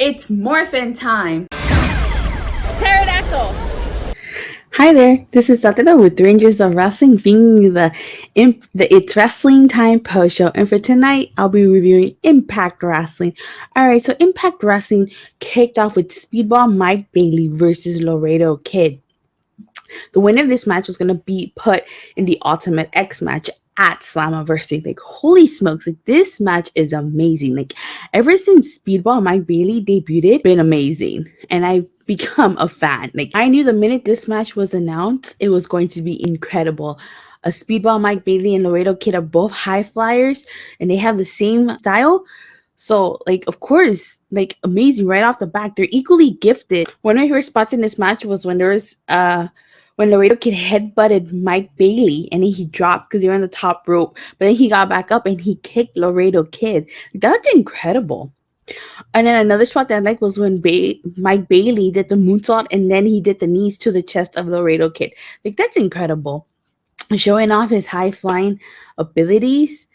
It's morphin' time. Pterodactyl. Hi there, this is Datila with Rangers of Wrestling, bringing the It's Wrestling Time post show. And for tonight, I'll be reviewing Impact Wrestling. Alright, so Impact Wrestling kicked off with Speedball Mike Bailey versus Laredo Kid. The winner of this match was going to be put in the Ultimate X match at Slammiversary. Like, holy smokes, like, this match is amazing. Like, ever since Speedball Mike Bailey debuted, been amazing. And I've become a fan. Like, I knew the minute this match was announced, it was going to be incredible. A Speedball Mike Bailey and Laredo Kid are both high flyers, and they have the same style. So, like, of course, like, amazing right off the back. They're equally gifted. One of my favorite spots in this match was when there was when Laredo Kid headbutted Mike Bailey and then he dropped because they were on the top rope. But then he got back up and he kicked Laredo Kid. That's incredible. And then another spot that I like was when Mike Bailey did the moonsault and then he did the knees to the chest of Laredo Kid. Like, that's incredible. Showing off his high flying abilities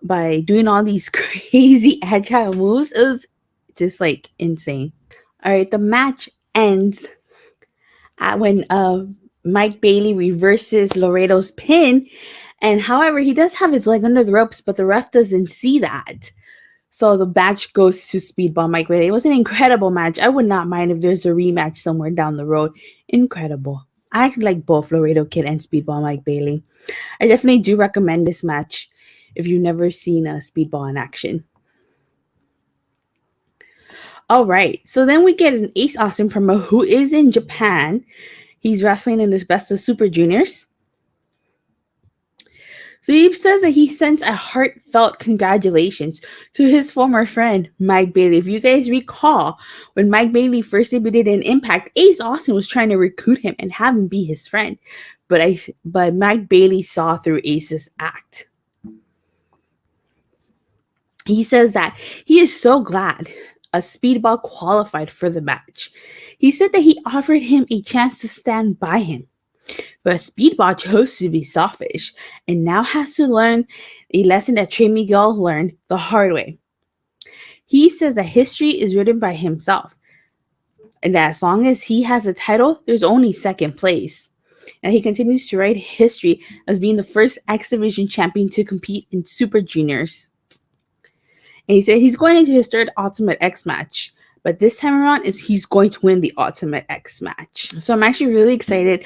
by doing all these crazy agile moves. It was just like insane. All right, the match ends at when Mike Bailey reverses Laredo's pin, and however, he does have his leg under the ropes, but the ref doesn't see that. So the match goes to Speedball Mike Bailey. It was an incredible match. I would not mind if there's a rematch somewhere down the road. Incredible. I like both Laredo Kid and Speedball Mike Bailey. I definitely do recommend this match if you've never seen a Speedball in action. All right, so then we get an Ace Austin promo who is in Japan. He's wrestling in his Best of Super Juniors. So he says that he sends a heartfelt congratulations to his former friend, Mike Bailey. If you guys recall, when Mike Bailey first debuted in Impact, Ace Austin was trying to recruit him and have him be his friend. But Mike Bailey saw through Ace's act. He says that he is so glad a Speedball qualified for the match. He said that he offered him a chance to stand by him, but Speedball chose to be selfish and now has to learn a lesson that Trey Miguel learned the hard way. He says that history is written by himself and that as long as he has a title, there's only second place. And he continues to write history as being the first X Division champion to compete in Super Juniors. And he said he's going into his third Ultimate X match. But this time around, he's going to win the Ultimate X match. So I'm actually really excited.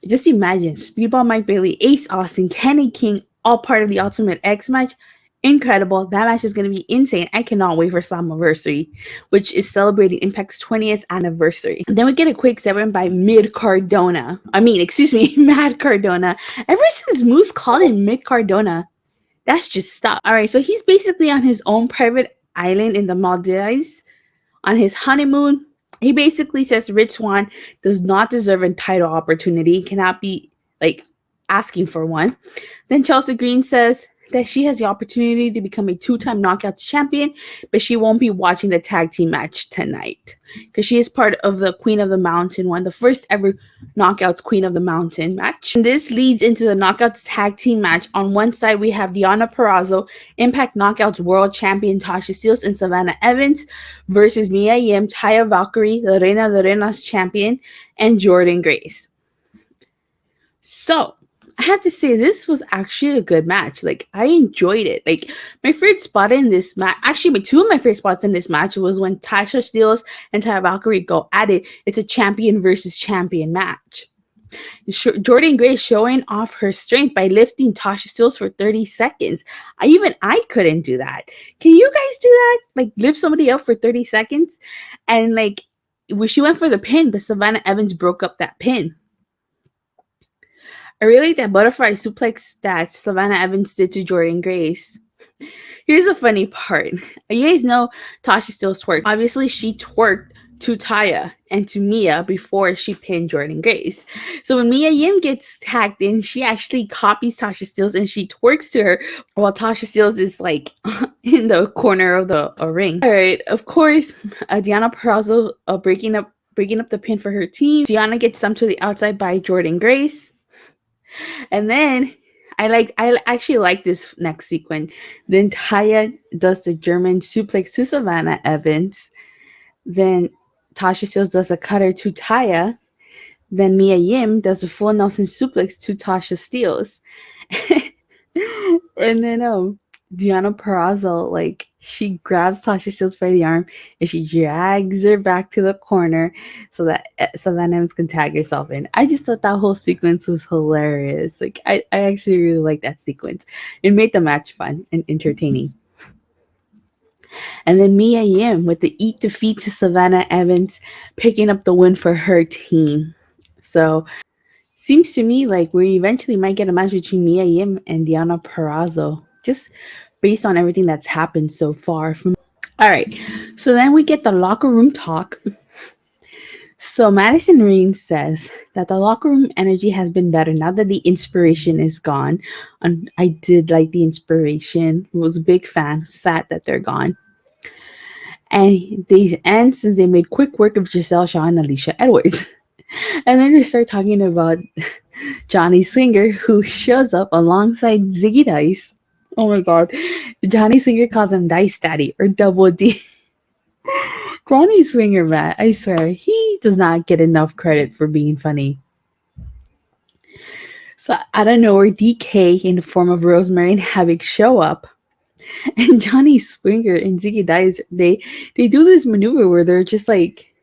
Just imagine Speedball Mike Bailey, Ace Austin, Kenny King, all part of the Ultimate X match. Incredible. That match is going to be insane. I cannot wait for Slammiversary, which is celebrating Impact's 20th anniversary. And then we get a quick segment by Mad Cardona. Ever since Moose called him Mid Cardona, that's just stop. All right, so he's basically on his own private island in the Maldives on his honeymoon. He basically says Rich Swann does not deserve a title opportunity, cannot be like asking for one. Then Chelsea Green says that she has the opportunity to become a 2-time Knockouts champion, but she won't be watching the tag team match tonight because she is part of the Queen of the Mountain one, the first ever Knockouts Queen of the Mountain match. And this leads into the Knockouts tag team match. On one side, we have Deonna Purrazzo, Impact Knockouts World Champion Tasha Steelz and Savannah Evans versus Mia Yim, Taya Valkyrie, the Reina de Reinas champion, and Jordyn Grace. So, I have to say, this was actually a good match. Like, I enjoyed it. Like, my favorite spot in this match, actually, two of my favorite spots in this match was when Tasha Steelz and Taya Valkyrie go at it. It's a champion versus champion match. Jordyn Grace showing off her strength by lifting Tasha Steelz for 30 seconds. Even I couldn't do that. Can you guys do that? Like, lift somebody up for 30 seconds? And, like, she went for the pin, but Savannah Evans broke up that pin. I really like that butterfly suplex that Savannah Evans did to Jordyn Grace. Here's the funny part. You guys know Tasha Steelz twerked. Obviously, she twerked to Taya and to Mia before she pinned Jordyn Grace. So when Mia Yim gets tagged in, she actually copies Tasha Steelz and she twerks to her while Tasha Steelz is like in the corner of the ring. All right, of course, Deonna Purrazzo breaking up the pin for her team. Deonna gets dumped to the outside by Jordyn Grace. And then I actually like this next sequence. Then Taya does the German suplex to Savannah Evans. Then Tasha Steelz does a cutter to Taya. Then Mia Yim does a full Nelson suplex to Tasha Steelz. And then Deonna Purrazzo, like, she grabs Tasha Steelz by the arm and she drags her back to the corner so that Savannah can tag herself in. I just thought that whole sequence was hilarious. Like, I actually really like that sequence. It made the match fun and entertaining. And then Mia Yim with the eat defeat to Savannah Evans, picking up the win for her team. So seems to me like we eventually might get a match between Mia Yim and Deonna Purrazzo, just based on everything that's happened so far. All right, so then we get the locker room talk. So Madison Rain says that the locker room energy has been better now that the inspiration is gone. And I did like the inspiration. I was a big fan. Sad that they're gone. And since they made quick work of Giselle Shaw and Alicia Edwards. And then they start talking about Johnny Swinger, who shows up alongside Ziggy Dice. Oh my god. Johnny Swinger calls him Dice Daddy or Double D. Johnny Swinger, man, I swear, he does not get enough credit for being funny. So I don't know where DK in the form of Rosemary and Havoc show up. And Johnny Swinger and Ziggy Dice, they do this maneuver where they're just like,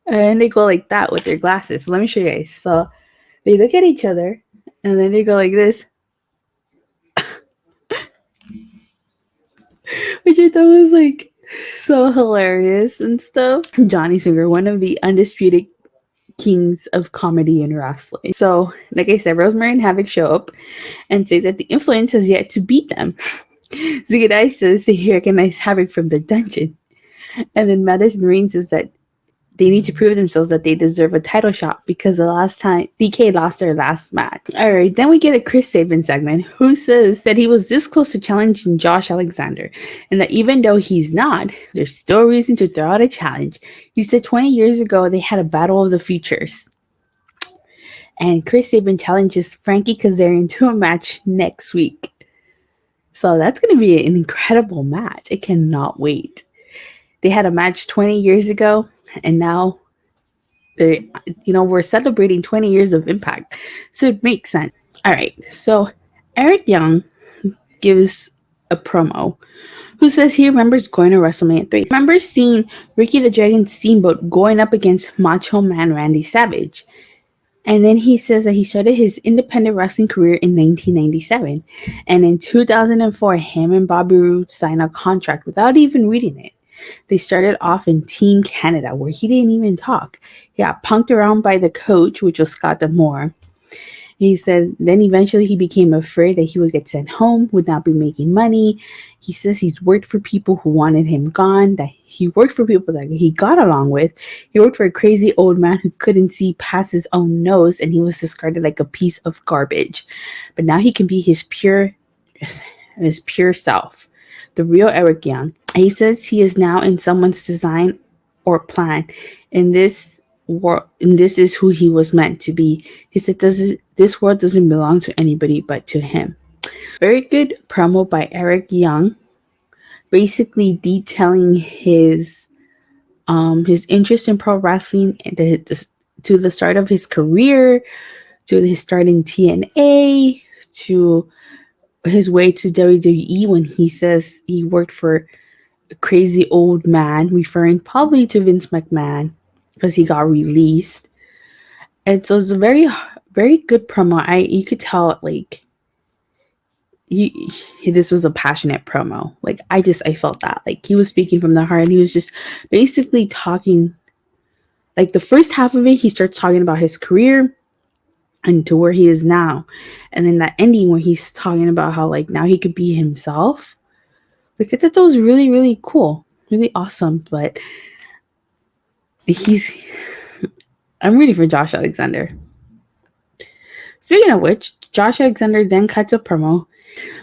and they go like that with their glasses. So let me show you guys. So they look at each other and then they go like this. Which I thought was like so hilarious and stuff. Johnny Swinger, one of the undisputed kings of comedy and wrestling. So, like I said, Rosemary and Havoc show up and say that the influence has yet to beat them. Ziggy Dice says he recognized Havoc from the dungeon. And then Madison Rain says that they need to prove themselves that they deserve a title shot because the last time DK lost their last match. Alright, then we get a Chris Sabin segment who says that he was this close to challenging Josh Alexander and that even though he's not, there's still a reason to throw out a challenge. He said 20 years ago they had a battle of the futures. And Chris Sabin challenges Frankie Kazarian to a match next week. So that's going to be an incredible match. I cannot wait. They had a match 20 years ago. And now, we're celebrating 20 years of Impact. So it makes sense. All right. So Eric Young gives a promo who says he remembers going to WrestleMania 3. He remembers seeing Ricky the Dragon Steamboat going up against Macho Man Randy Savage. And then he says that he started his independent wrestling career in 1997. And in 2004, him and Bobby Roode signed a contract without even reading it. They started off in Team Canada, where he didn't even talk. He got punked around by the coach, which was Scott D'Amore. He said then eventually he became afraid that he would get sent home, would not be making money. He says he's worked for people who wanted him gone, that he worked for people that he got along with. He worked for a crazy old man who couldn't see past his own nose, and he was discarded like a piece of garbage. But now he can be his pure self, the real Eric Young. He says he is now in someone's design or plan, and this is who he was meant to be. He said this world doesn't belong to anybody but to him. Very good promo by Eric Young, basically detailing his interest in pro wrestling and to the start of his career, to his start in TNA, to his way to WWE when he says he worked for a crazy old man, referring probably to Vince McMahon because he got released. And so it's a very, very good promo. You could tell like this was a passionate promo. Like I felt that like he was speaking from the heart. He was just basically talking. Like the first half of it, he starts talking about his career and to where he is now, and then that ending where he's talking about how like now he could be himself. Like I thought that was really, really cool, really awesome. But I'm ready for Josh Alexander. Speaking of which, Josh Alexander then cuts a promo.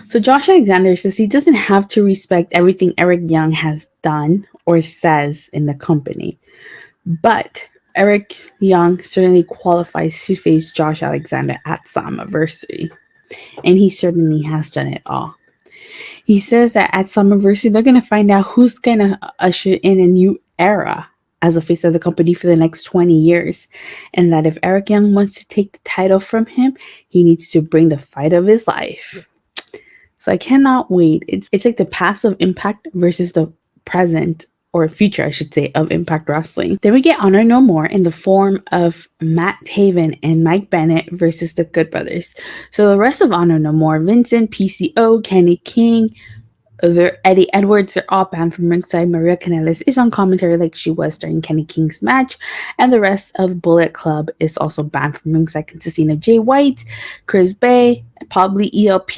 So Josh Alexander says he doesn't have to respect everything Eric Young has done or says in the company, but Eric Young certainly qualifies to face Josh Alexander at Slammiversary, and he certainly has done it all. He says that at Slammiversary, they're going to find out who's going to usher in a new era as a face of the company for the next 20 years. And that if Eric Young wants to take the title from him, he needs to bring the fight of his life. So I cannot wait. It's like the past of Impact versus the present or future, I should say, of Impact Wrestling. Then we get Honor No More in the form of Matt Taven and Mike Bennett versus the Good Brothers. So the rest of Honor No More, Vincent, PCO, Kenny King, Eddie Edwards, they're all banned from ringside. Maria Kanellis is on commentary like she was during Kenny King's match. And the rest of Bullet Club is also banned from ringside, consisting of Jay White, Chris Bay, probably ELP,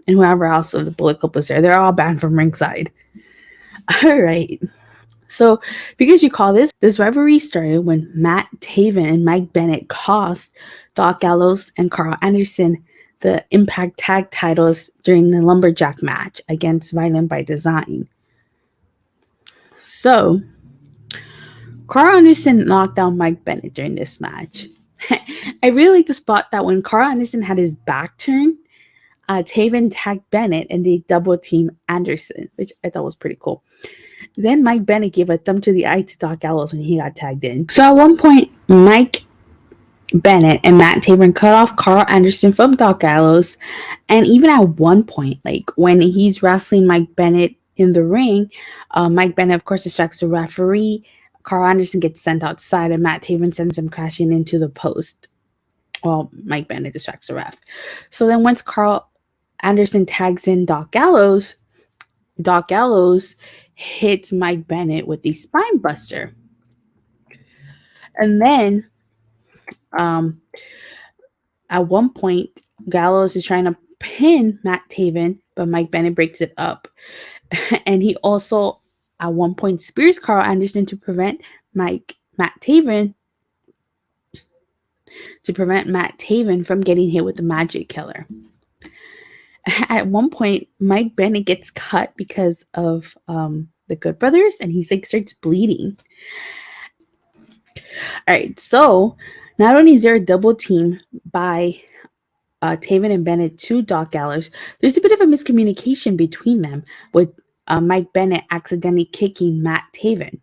and whoever else of the Bullet Club was there. They're all banned from ringside. All right. So, because you call this rivalry started when Matt Taven and Mike Bennett cost Doc Gallows and Carl Anderson the Impact Tag titles during the Lumberjack match against Violent by Design. So, Carl Anderson knocked out Mike Bennett during this match. I really like the spot that when Carl Anderson had his back turned, Taven tagged Bennett and they double team Anderson, which I thought was pretty cool. Then Mike Bennett gave a thumb to the eye to Doc Gallows when he got tagged in. So at one point, Mike Bennett and Matt Taven cut off Carl Anderson from Doc Gallows. And even at one point, like when he's wrestling Mike Bennett in the ring, Mike Bennett, of course, distracts the referee. Carl Anderson gets sent outside and Matt Taven sends him crashing into the post. Well, Mike Bennett distracts the ref. So then once Carl Anderson tags in Doc Gallows hits Mike Bennett with the spine buster. And then at one point, Gallows is trying to pin Matt Taven, but Mike Bennett breaks it up. And he also, at one point, spears Carl Anderson to prevent Matt Taven from getting hit with the Magic Killer. At one point, Mike Bennett gets cut because of the Good Brothers, and he starts bleeding. All right, so not only is there a double team by Taven and Bennett to Doc Gallows, there's a bit of a miscommunication between them with Mike Bennett accidentally kicking Matt Taven.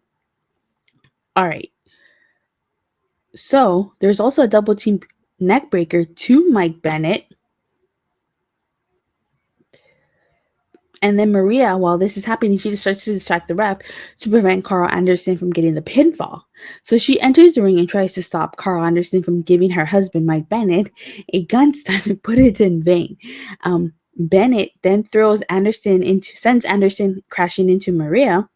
All right, so there's also a double team neckbreaker to Mike Bennett. And then Maria, while this is happening, she just starts to distract the ref to prevent Carl Anderson from getting the pinfall. So she enters the ring and tries to stop Carl Anderson from giving her husband, Mike Bennett, a gun stun, but it's in vain. Bennett then sends Anderson crashing into Maria.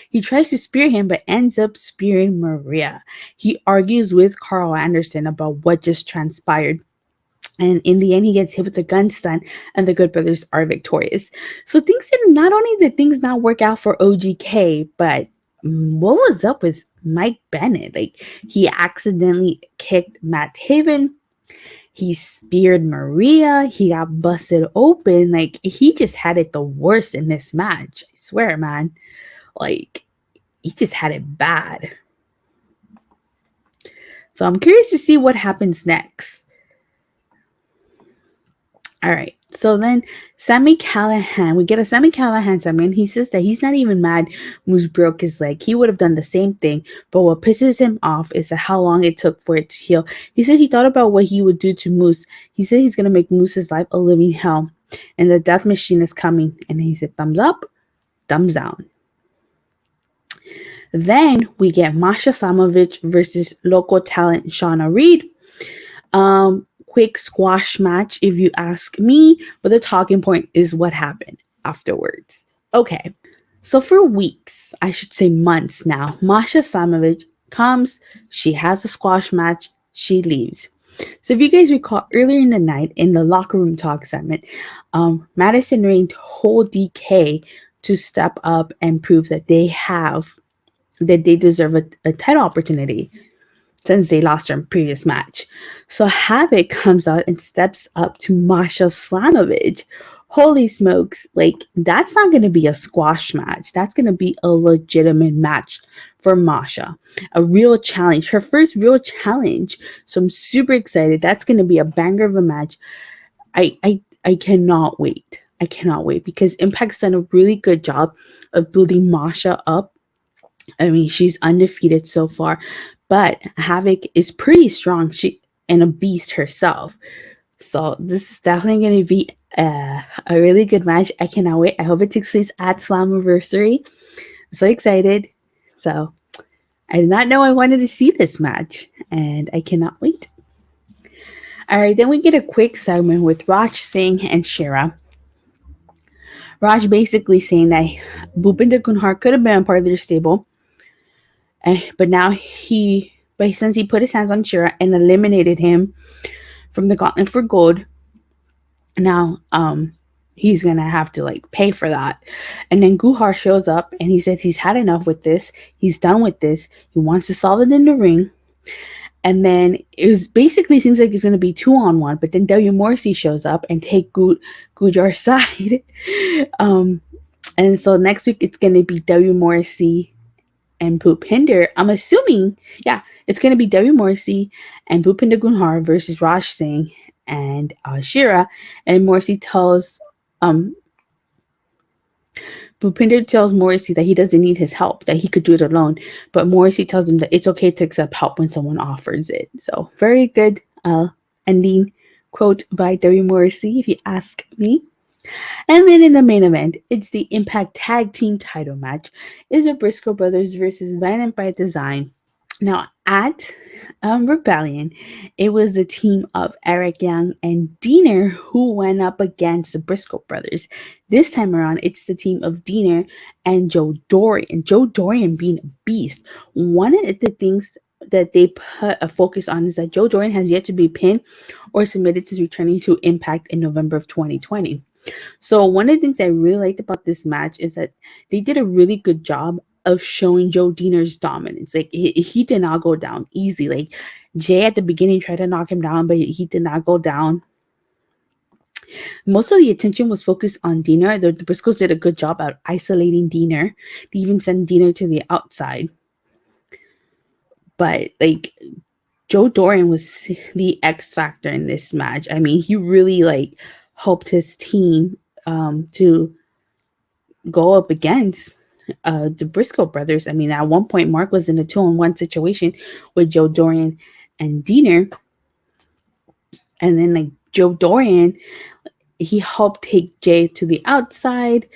He tries to spear him, but ends up spearing Maria. He argues with Carl Anderson about what just transpired. And in the end, he gets hit with a gun stun, and the Good Brothers are victorious. So not only did things not work out for OGK, but what was up with Mike Bennett? Like, he accidentally kicked Matt Taven. He speared Maria. He got busted open. Like, he just had it the worst in this match. I swear, man. Like, he just had it bad. So I'm curious to see what happens next. All right, so then Sami Callihan, we get a Sami Callihan segment. He says that he's not even mad Moose broke his leg. He would have done the same thing, but what pisses him off is how long it took for it to heal. He said he thought about what he would do to Moose. He said he's going to make Moose's life a living hell, and the death machine is coming. And he said, thumbs up, thumbs down. Then we get Masha Slamovich versus local talent Shawna Reed. Quick squash match, if you ask me, but the talking point is what happened afterwards. Okay, so for weeks, I should say months now, Masha Slamovich comes, she has a squash match, she leaves. So if you guys recall, earlier in the night in the locker room talk segment, Madison Rayne told DK to step up and prove that they deserve a title opportunity, since they lost their previous match. So Havoc comes out and steps up to Masha Slamovich. Holy smokes, like, that's not going to be a squash match. That's going to be a legitimate match for Masha. A real challenge. Her first real challenge. So I'm super excited. That's going to be a banger of a match. I cannot wait. I cannot wait because Impact's done a really good job of building Masha up I mean, she's undefeated so far, but Havoc is pretty strong. She and a beast herself. So this is definitely going to be a really good match. I cannot wait. I hope it takes place at Slammiversary. I'm so excited. So I did not know I wanted to see this match, and I cannot wait. All right, then we get a quick segment with Raj Singh and Shira. Raj basically saying that Bhupinder Kunhar could have been a part of their stable, but since he put his hands on Shira and eliminated him from the Gauntlet for Gold, now he's gonna have to like pay for that. And then Guhar shows up and he says he's had enough with this. He's done with this. He wants to solve it in the ring. And then basically seems like it's going to be 2-on-1, but then W. Morrissey shows up and take Gujar's side. And so next week it's going to be W. Morrissey and Bhupinder. I'm assuming, it's going to be W. Morrissey and Bhupinder Gunhar versus Raj Singh and Shira. And Morrissey tells Bhupinder tells Morrissey that he doesn't need his help, that he could do it alone. But Morrissey tells him that it's okay to accept help when someone offers it. So very good ending quote by W. Morrissey, if you ask me. And then in the main event, it's the Impact Tag Team title match. It's the Briscoe brothers versus Bennett by Design. Now, at Rebellion, it was the team of Eric Young and Diener who went up against the Briscoe brothers. This time around, it's the team of Diener and Joe Dorian. Joe Dorian being a beast. One of the things that they put a focus on is that Joe Dorian has yet to be pinned or submitted to returning to Impact in November of 2020. So one of the things I really liked about this match is that they did a really good job of showing Joe Diener's dominance. Like he did not go down easy. Like Jay at the beginning tried to knock him down, but he did not go down. Most of the attention was focused on Diener. The Briscoes did a good job at isolating Diener. They even sent Diener to the outside. But like Joe Dorian was the X factor in this match. I mean, he really like helped his team to go up against the Briscoe brothers. I mean, at one point, Mark was in a 2-on-1 situation with Joe Dorian and Diener. And then, like, Joe Dorian, he helped take Jay to the outside.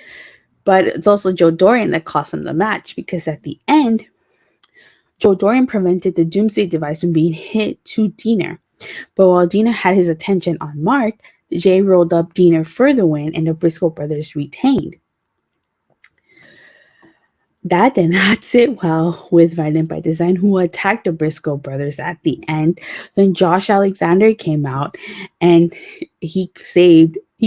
But it's also Joe Dorian that cost him the match because at the end, Joe Dorian prevented the Doomsday device from being hit to Diener. But while Diener had his attention on Mark, Jay rolled up Diener for the win and the Briscoe brothers retained. That did not sit well with Violent by Design, who attacked the Briscoe brothers at the end. Then Josh Alexander came out and he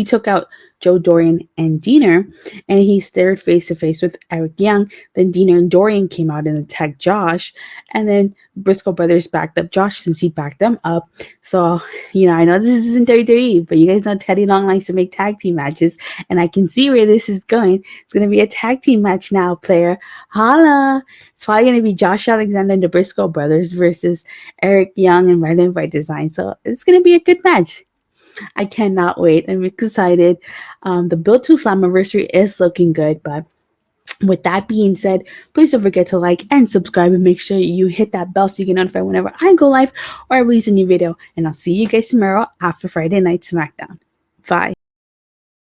took out Joe Dorian and Diener, and he stared face to face with Eric Young. Then Diener and Dorian came out and attacked Josh, and then Briscoe brothers backed up Josh since he backed them up. So, I know this isn't WWE, but you guys know Teddy Long likes to make tag team matches, and I can see where this is going. It's going to be a tag team match now, player. Holla! It's probably going to be Josh Alexander and the Briscoe brothers versus Eric Young and Violent by Design. So it's going to be a good match. I cannot wait. I'm excited. The Build to Slammiversary is looking good, but with that being said, please don't forget to like and subscribe and make sure you hit that bell so you get notified whenever I go live or I release a new video. And I'll see you guys tomorrow after Friday Night SmackDown. Bye.